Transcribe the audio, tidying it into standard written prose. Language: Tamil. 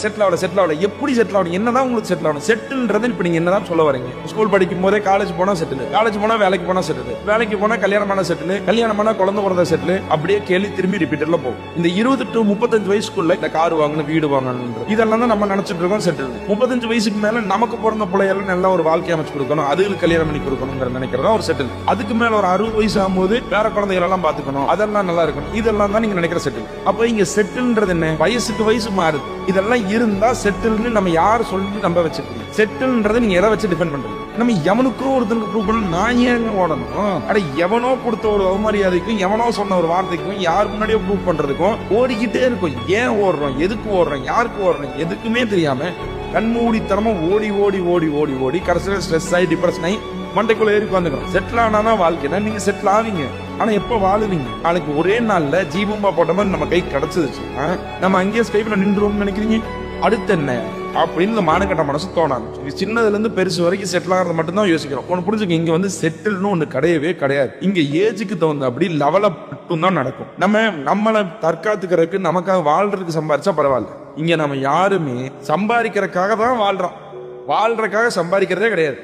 செட்டில் ஆகல எப்படி செட்டில் ஆகணும், என்னதான் உங்களுக்கு செட்டில் ஆகணும்? செட்டில்ன்றது இப்ப நீங்க என்னதான் சொல்ல வரீங்க? ஸ்கூல் படிக்கும் போதே காலேஜ் போனா செட்டில், காலேஜ் போனா வேலைக்கு போனா செட்டில், வேலைக்கு போனா கல்யாணமான செட்டில், கல்யாணமான குழந்தை பிறந்த செட்டில், அப்படியே கேள்வி திரும்பி ரிப்பீட்டர்ல போகும். இந்த 20 to 35 வயசுக்குள்ள இந்த கார் வாங்கணும், வீடு வாங்கணும், இதெல்லாம் தான் நம்ம நினைச்சிட்டு இருக்கோம் செட்டில். 35 வயசுக்கு மேல நமக்கு பிறந்த பிள்ளைகள் நல்ல ஒரு வாழ்க்கை அமைச்சு கொடுக்கணும், அதுக்கு கல்யாணம் பண்ணி கொடுக்கணும் நினைக்கிறதா ஒரு செட்டில். அதுக்கு மேல ஒரு 60 வயசு ஆகும்போது வேற குழந்தைகள் எல்லாம் பாத்துக்கணும், அதெல்லாம் நல்லா இருக்கணும், இதெல்லாம் தான் நீங்க நினைக்கிற செட்டில். அப்ப இங்க செட்டில்ன்றது என்ன? வயசுக்கு வயசு மாறுது. இதெல்லாம் இருந்தா செட்டில்னு நம்ம யார் சொல்லி நம்ப வச்சிருக்கீங்க? செட்டில்ன்றதை நீங்க எதை வச்சு டிஃபெண்ட் பண்றீங்க? நம்ம எவனுக்கும் ஒருத்தனுக்கு ப்ரூவ் பண்ண நான் ஏங்க ஓடணும்? அட எவனோ கொடுத்த ஒரு அவமரியாதைக்கும் எவனோ சொன்ன ஒரு வார்த்தைக்கும் யார் முன்னாடியோ ப்ரூவ் பண்றதுக்கும் ஓடிக்கிட்டே இருக்கும். ஏன் ஓடுறோம், எதுக்கு ஓடுறோம், யாருக்கு ஓடுறோம் எதுக்குமே தெரியாம கண்மூடித்தனமா ஓடி ஓடி ஓடி ஓடி ஓடி கடைசியில் ஸ்ட்ரெஸ் ஆகி டிப்ரெஷன் ஆகி மண்டைக்குள்ள ஏறி உட்காந்துக்கிறோம். செட்டில் ஆனாதான் வாழ்க்கைனா நீங்க செட்டில் ஆவீங்க. ஆனா எப்ப வாழுவீங்க? நாளைக்கு ஒரே நாள்ல ஜீவம்பா போட்ட மாதிரி நம்ம கை கிடைச்சதுச்சு, நம்ம அங்கேயே ஸ்கைப்ல நின்றுவோம்னு நினைக்கிறீங்க? அடுத்து என்ன அப்படின்னு இந்த மானக்கட்ட மனசு தோணாது. சின்னதுல இருந்து பெருசு வரைக்கும் செட்டில் ஆகிறது மட்டும்தான் யோசிக்கிறோம். ஒன்று புரிஞ்சுக்க, இங்க வந்து செட்டில்னு ஒண்ணு கிடையவே கிடையாது. இங்க ஏஜுக்கு தகுந்த அப்படி லெவல மட்டும் தான் நடக்கும். நம்மளை தற்காத்துக்கிறதுக்கு நமக்காக வாழ்றதுக்கு சம்பாரிச்சா பரவாயில்ல. இங்க நம்ம யாருமே சம்பாதிக்கிறதுக்காக தான் வாழ்றோம், வாழ்றதுக்காக சம்பாதிக்கிறதே கிடையாது.